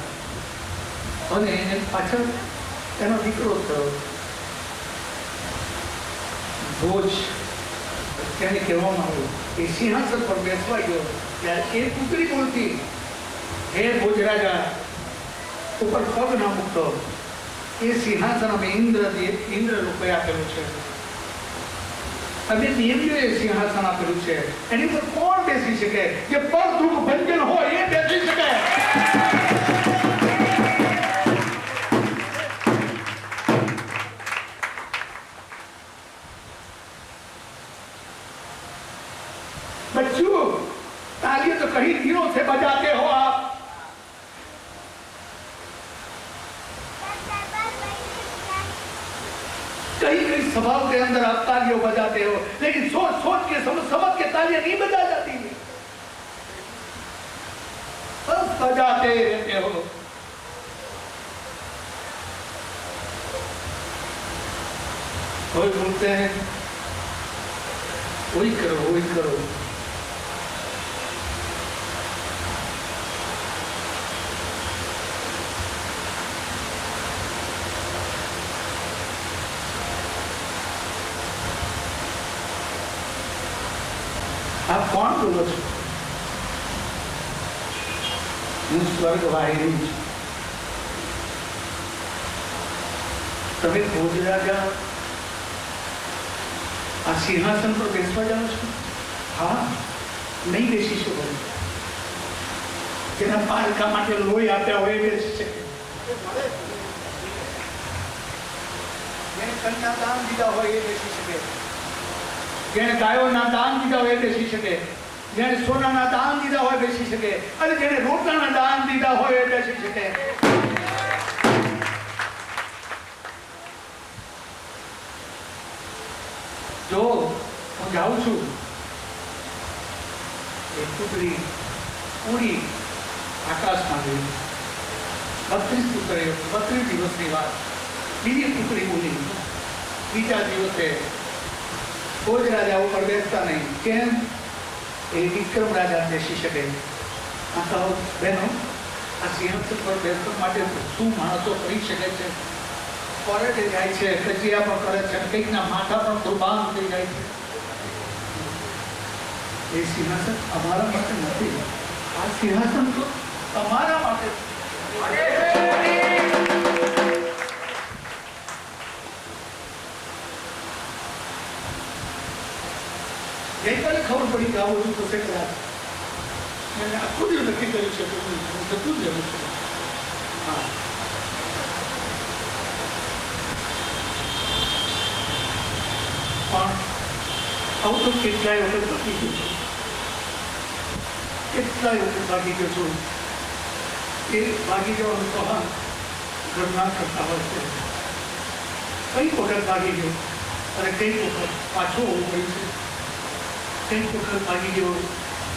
અને એને પાછળ એનો દીકરો થયો ભોજ, તેને કહેવામાં આવ્યું એ સિંહાસન પર બેસવા ગયો ત્યારે એ પુત્રી બોલતી, હે ભોજ રાજા ઉપર પગ ના મૂકતો. એ સિંહાસન અમે ઇન્દ્ર રૂપે આપેલું છે, અને દેવીઓએ સિંહાસન આપેલું છે. એની પર કોણ બેસી શકે? જે પર દુઃખ ભંજન હોય એ બેસી શકે. बच्चों, तालियां तो कई दिनों से बजाते हो आप. कई कई सभाओं के अंदर आप तालियां बजाते हो, लेकिन सोच सोच के समझ के तालियां नहीं बजा जाती, बस बजाते रहते हो. कोई बोलते हैं वही करो वही करो. आप कौन बोलो છો? હું સ્વર્ગવાહિની છું. તમે ભોજ રાજા આ સિંહાસન પર બેસવા જાઓ છો? હા, નહીં બેસી શકો. જેના પારકા માટે લોહી આપ્યા હોય એ બેસી શકે, જેને કન્યાદાન દીધા હોય એ બેસી શકે, જેને ગાયોના દાન દીધા હોય બેસી શકે, જેને સોનાના દાન દીધા હોય બેસી શકે, અને જેને રોટલાના દાન દીધા હોય એ બેસી શકે. જો હું જાઉં છું, એક પુત્રી ઉડી આકાશમાં ગઈ. 32 પુત્રીઓ, 32 દિવસની વાત. બીજી પુત્રી ઉડી, બીજા દિવસે ભોજ રાજા ઉપર બેસતા નહીં. કેમ? એ વિક્રમ રાજા બેસી શકે. આ તો બહેનો, આ સિંહાસન પર બેસવા માટે શું માણસો કરી શકે છે? કોરેટે જાય છે, કચિયા પણ કરે છે, કંઈકના માથા પણ કુરબાન થઈ જાય છે. એ સિંહાસન અમારા માટે નથી. આ સિંહાસન તો તમારા માટે. ગઈકાલે ખબર પડી કે આવું થશે કદાચ. મેં આખું દિવસ નક્કી કર્યું છે કે હું જતું જ રહું છું. હા, પણ આવું તો કેટલાય વખત ભાગી ગયો છું, કેટલાય વખત ભાગી ગયો છું. એ ભાગી જવાનું સવાલ ઘરના કરતા હોય છે. કઈ વખત ભાગી ગયો અને કઈ વખત પાછો હોવું પડ્યું છે. કઈ વખત ભાગી ગયો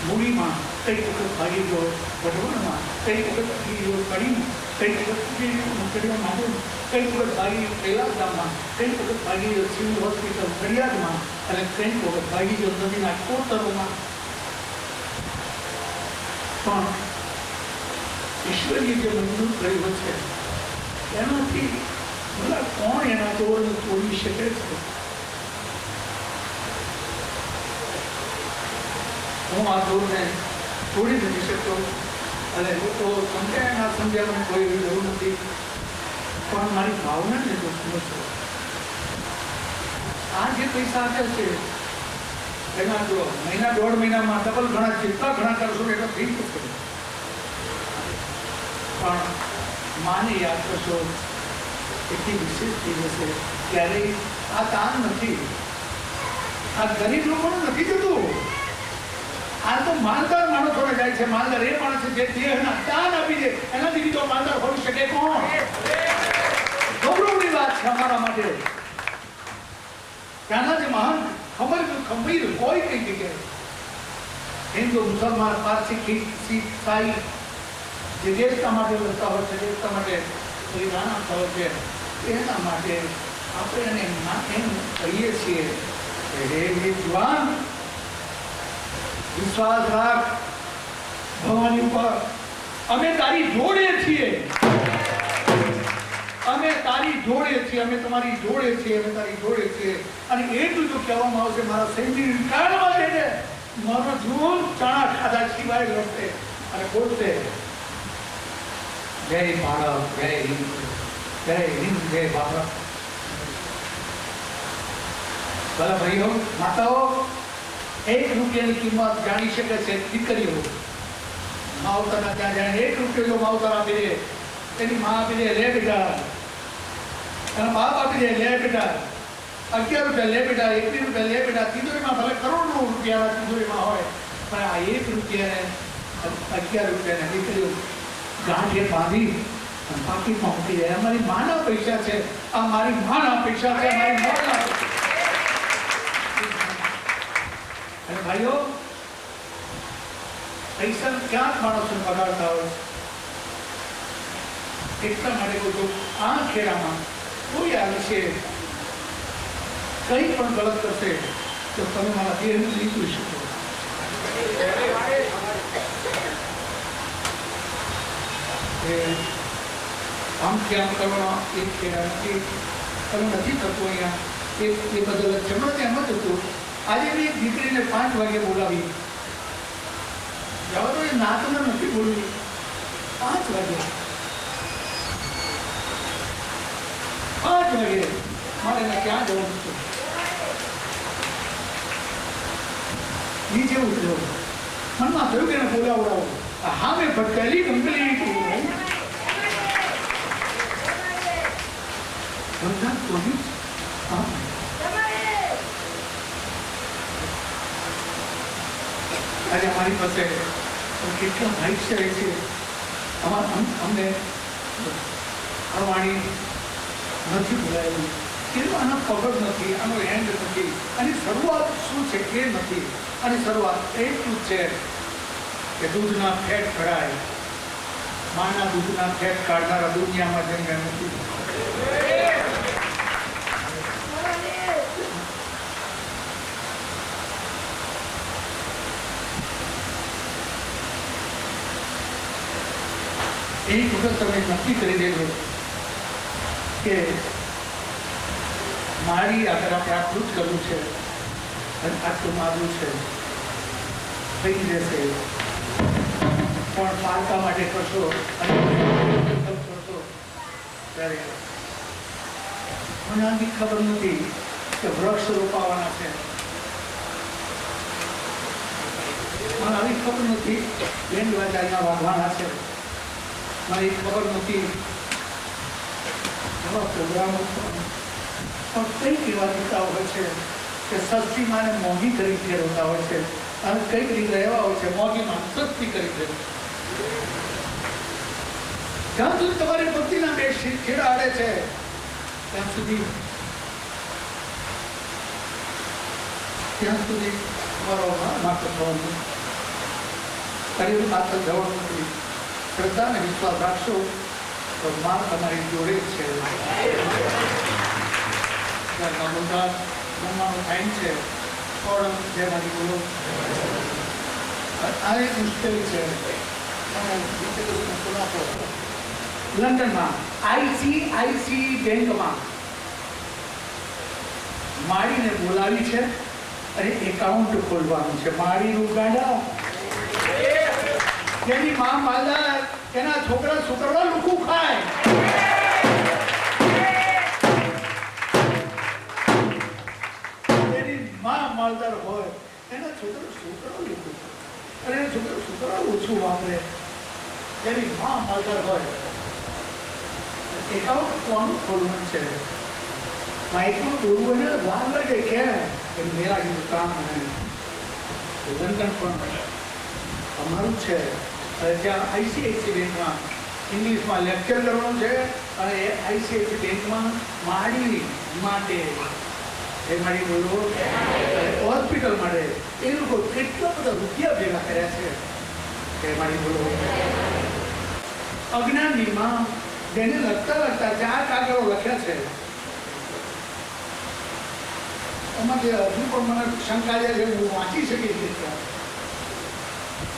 મૂડીમાં, કઈ વખત ભાગી ગયો વઢવણમાં, કઈ વખત ભાગી ગયો કડીમાં, કઈ વખત મુકડીમાં માંડવું, કઈ વખત ભાગી ગયો કૈલાસધામમાં, કઈ વખત ભાગી ગયો સિવિલ હોસ્પિટલ ફરિયાદમાં, અને કઈ વખત ભાગી ગયો નદીના કોતરોમાં. પણ ઈશ્વરીય જે મંજૂર કર્યું છે એનાથી ભલા કોણ એના દોરને તોડી શકે છે? હું આ દોરને તોડી નથી શકતો, અને લોકો સમજ્યા ના સમજ્યા મને કોઈ એવી જરૂર નથી, પણ મારી ભાવનાને તો સમજો. આ જે પૈસા આપ્યા છે એના જો મહિના દોઢ મહિનામાં ડબલ ઘણા જેટલા ઘણા કરશો એટલા થઈ શકશે. પણ માને યાદ કરશો, એટલી વિશેષ થઈ જશે ત્યારે આ દાન નથી, આ ગરીબ લોકોને નથી જતું, આ તો માલદાર માણસોને જાય છે. માલદાર એ માણસ છે જે દેહના દાન આપી દે, એનાથી બીજો માલદાર હોઈ શકે કોણ? ગૌરવની વાત છે અમારા માટે. ત્યાંના જે મહાન ખમીર હોય કઈ જગ્યાએ, હિન્દુ, મુસલમાન, પારસી, શીખ, ઈસાઈ જે દેશના માટે લડતા હોય છે, દેશના માટે બલિદાન આપતા હોય છે, એના માટે આપણે એમ કહીએ છીએ કે હે વિદ્વાન, વિશ્વાસ રાખ ભગવાનની ઉપર, અમે તારી જોડે છીએ, અમે તારી જોડે છીએ, અમે તમારી જોડે છીએ, અમે તારી જોડે છીએ. અને એટલું જો કહેવામાં આવશે મારા સૈનિક કાળમાં જઈને મારો જૂન ચણા ખાધા સિવાય લડશે અને બોલશે જય ભારત, જય હિન્દ, જય હિન્દ, જય ભારત. ભલા ભાઈઓ માતાઓ, 1 રૂપિયાની કિંમત જાણી શકે છે દીકરીઓ. માવતરના ત્યાં જાય 1 રૂપિયો જો માવતર આપી દે, એની માં આપી દે લે બેટા, એના બાપ આપી દે લે બેટા, 11 રૂપિયા લે બેટા, 21 રૂપિયા લે બેટા. તિજોરીમાં ભલે કરોડો રૂપિયા તિજોરીમાં હોય, પણ આ 1 રૂપિયાને 11 રૂપિયાને દીકરીઓ ગાંઠે બાંધી અને પાકીટમાં મૂકી દે. અમારી માના પૈસા છે, આ મારી માના પૈસા છે, મારી મોરના પૈસા. અને ભાઈઓ, પૈસા ક્યાંક માણસોને બગાડતા હોય, એટલા માટે કહું આ ખેડામાં કોઈ આ વિશે કંઈ પણ ગલત કરશે તો તમે મારા દેહનું લીધું શકો. આમથી આમ કરવાનો એક ખેડા નથી, તમે નથી થતું અહીંયા, એ બદલ જ જમણ એમ જ હતું. આજે મેં એક દીકરીને 5 વાગે બોલાવી, જવા તો એ નાતને નથી બોલવી, 5 વાગે મારે એને ક્યાં જવાનું હતું. નીચે ઉતર્યો, મનમાં થયું કે એને બોલાવડાવો. હા મેં ભટકાયેલી કંપની આજે અમારી પાસે કેટલા ભાઈ છે અમને અવાણી નથી બોલાયેલું, એનો આનો ખબર નથી, આનો એન્ડ નથી, આની શરૂઆત શું છે એ નથી. આની શરૂઆત એટલું જ છે કે દૂધના ફેટ કઢાય, માના દૂધના ફેટ કાઢનારા દુનિયામાં જઈને નથી. એક વખત તમે નક્કી કરી દેજો કે મારી આગળ આપણે આટલું જ કરવું છે અને આટલું મારવું છે, થઈ જશે. પણ પારકા માટે કરશો અને કરશો ત્યારે મને આની ખબર નથી કે વૃક્ષ રોપાવાના છે, મને આવી ખબર નથી બેન્ડ વાજાના વાગવાના છે, મને ખબર નથી એવા પ્રોગ્રામો. પણ કંઈક એવા દીકરા હોય છે કે સસ્તી માને મોંઘી કરી ફેરવતા હોય છે, અને કંઈક દીકરા એવા હોય છે મોંઘીમાં સસ્તી કરી ફેરવે. જ્યાં સુધી તમારી ભક્તિના બે છેડા આડે છે ત્યાં સુધી તમારો માત્ર થવાનું, શરીર માત્ર જવાનું નથી. શ્રદ્ધા અને વિશ્વાસ રાખશો તો માં તમારી જોડે જ છે. જમવાનો ટાઈમ છે, પણ જેનાથી બોલો આ એક મુશ્કેલી છે. લંડનમાં ICICI બેંકમાં માળીને બોલાવી છે અને એકાઉન્ટ ખોલવાનું છે. માળીનું ગાડા જેની માં માલદાર, એના છોકરા છોકરા લુકુ ખાય. એની માં માલદાર હોય, એના છોકરા છોકરા લુકુ ખાય અને એના છોકરા છોકરા ઓછું વાપરે. એની માં માલદાર હોય એકાઉન્ટ કોનું ખોલવું છે માઇકમાં બોલવું એને વાર લાગે કેમ કે મેરા કામ નહીં લંડન પણ અમારું છે અને ત્યાં આઈસીઆઈસી બેંકમાં ઇંગ્લિશમાં લેક્ચર કરવાનું છે અને એ આઈસીઆઈસી બેંકમાં માડી માટે એ મારી બોલો હોસ્પિટલ માટે એ લોકો કેટલા બધા રૂપિયા ભેગા કર્યા છે એ મારી બોલો અજ્ઞાનીમાં જેને લખતા 4 કાગળો લખ્યા છે એમાં જે હજુ પણ મને શંકા છે કે હું વાંચી શકીશ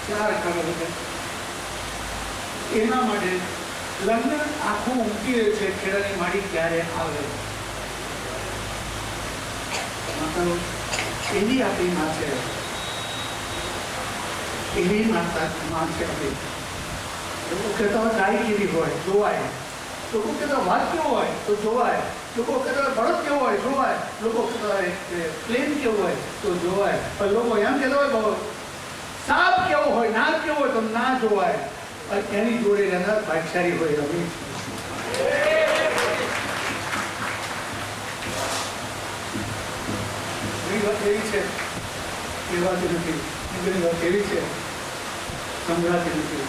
4 કાગળ લખ્યા એના માટે લંડન આખું ઉમટી રહ્યું છે ખેડાની માડી ક્યારે આવે મતલબ એવી આપણી માં છે એવી માતા માં છે આપણી લોકો કહેતા હોય ગાય કેવી હોય જોવાય લોકો કહેતા વાત કેવો હોય તો જોવાય લોકો કહેતા બળદ કેવો હોય જોવાય લોકો કહેતા પ્લેન કેવો હોય તો જોવાય પણ લોકો એમ કહેતા હોય સાપ કેવો હોય નાગ કેવો હોય તો ના જોવાય એની જોડે રહેનાર ભાગશાળી હોય રમી ઘણી વાત એવી છે કહેવાતી નથી ઘણી વાત એવી છે સંભળાતી નથી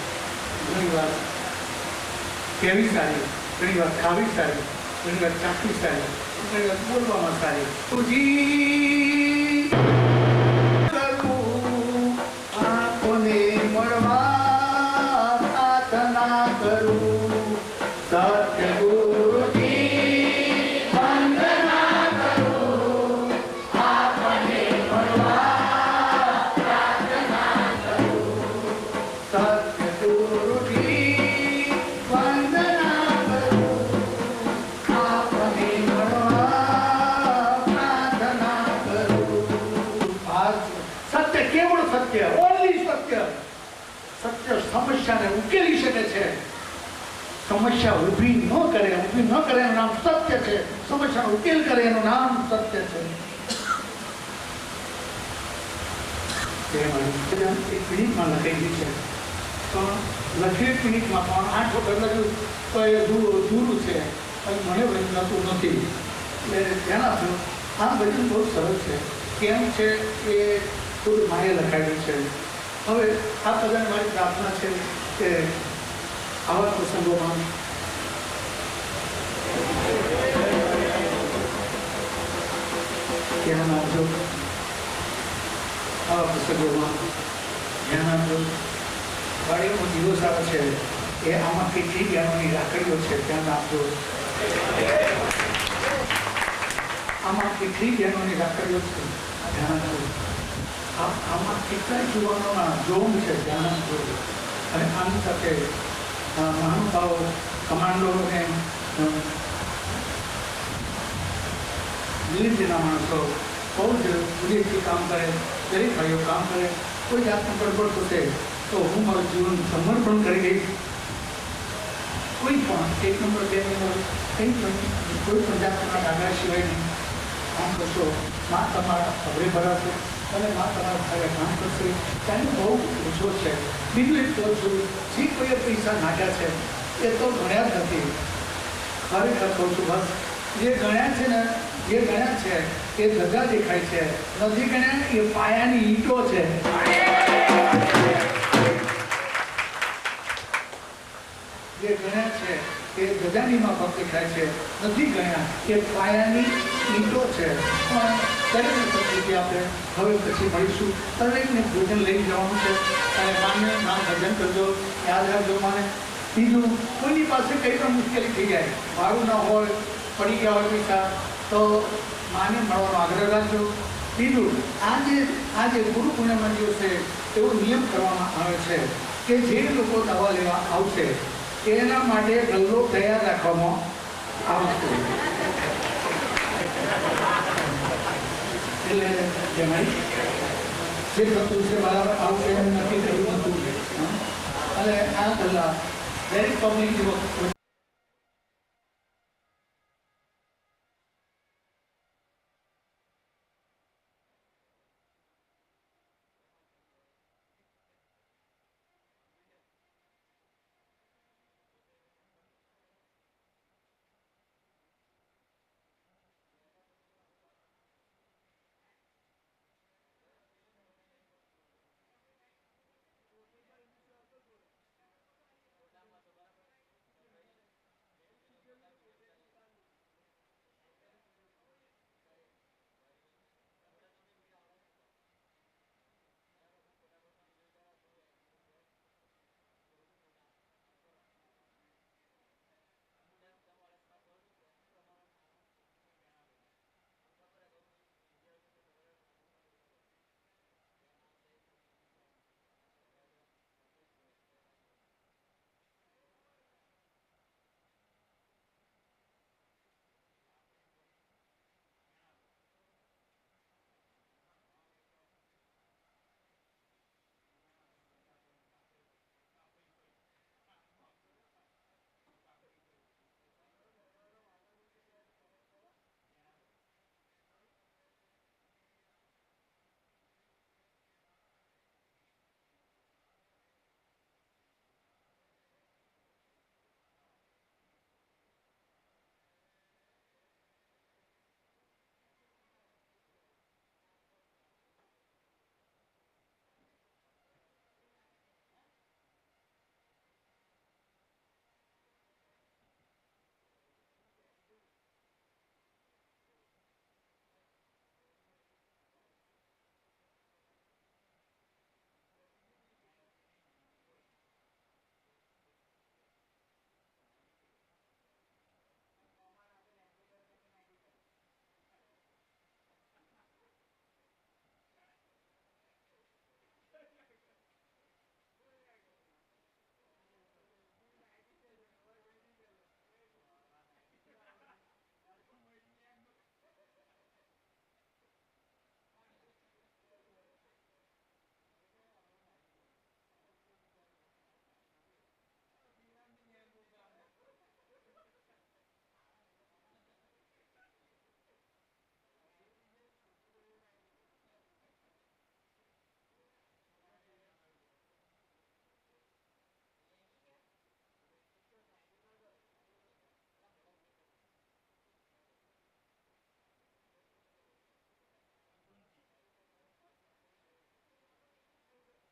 ઘણી વાર કેવી સારી ઘણી વાર ખાવી સારી ઘણી વાર ચાખવી સારી ઘણી વાર બોલવામાં સારી તુજી કરું આંખોને મળવા પ્રાર્થના કરું સતગુરુજી વંદના કરું આપને મળવા પ્રાર્થના કરું સતગુરુજી વંદના કરું આપને મળવા પ્રાર્થના કરું સત્ય કેવળ સત્ય ઓનલી સત્ય સત્ય સમસ્યાને ઉકેલી શકે છે સમસ્યા ઊભી ન કરે એનું નામ સત્ય છે સમસ્યાનો ઉકેલ કરે એનું નામ સત્ય છે એક મિનિટમાં લખેલી છે પણ લખેલી મિનિટમાં પણ 8 વખત લખ્યું તો એ દૂરું છે અને મને વચનાતું નથી એટલે ધ્યાન આપજો આ બધું બહુ સરસ છે કેમ છે એ થોડું માએ લખાવ્યું છે હવે આ બધાને મારી પ્રાર્થના છે કે આવા પ્રસંગોમાં ધ્યાન આપજો આવા પ્રસંગોમાં ધ્યાન આપજો વાડીનો દિવસ આવે છે એ આમાં કેટલી બહેનોની રાખડીઓ છે ધ્યાન આપજો આમાં કેટલી બહેનોની રાખડીઓ છે ધ્યાન આપજો આમાં કેટલાય યુવાનોના જોમ છે ધ્યાન આપજો અને આની સાથે મહાનુભાવો કમાન્ડોને મિલિટરીના માણસો બહુ જ ઉદ્દેશથી કામ કરે દરેક ભાઈઓ કામ કરે કોઈ જાતનું ગડબડ થશે તો હું મારું જીવન સમર્પણ કરી દઈશ કોઈ પણ 1 નંબર 2 નંબર કંઈ પણ કોઈ પણ જાતના દાગા સિવાય નહીં કામ કરશો માં તમારા હવે ભરાશે અને માં તમારા ઘરે કામ કરશે ત્યારે બહુ ઓછો છે બીજું એક કહું છું જે કોઈએ પૈસા નાખ્યા છે એ તો ગણ્યા જ નથી ખરેખર કહું છું બસ જે ગણ્યા છે ને જે ગણ્યા છે એ ધજા દેખાય છે નથી ગણ્યા એ પાયાની ઈંટો છે જે ગણ્યા છે એ ગજાની માફક દેખાય છે નથી ગણ્યા એ પાયાની ઈંટો છે પણ દરેકને સમજૂતી આપણે હવે પછી મળીશું દરેકને ભોજન લઈ જવાનું છે અને માને નામ ભજન કરજો યાદ રાખજો માને બીજું કોઈની પાસે કંઈ પણ મુશ્કેલી થઈ જાય મારું ના હોય પડી ગયા હોય પૈસા તો માને મળવાનો આગ્રહ રાખજો બીજું આજે ગુરુ પૂર્ણિમા દિવસે એવો નિયમ કરવામાં આવે છે કે જે લોકો દવા લેવા આવશે એના માટે ગલ્લો તૈયાર રાખવામાં આવશે એટલે જમાઈ જે થતું છે બરાબર આવું કંઈ નક્કી કર્યું હતું અને આ કલાક દરેક પબ્લિક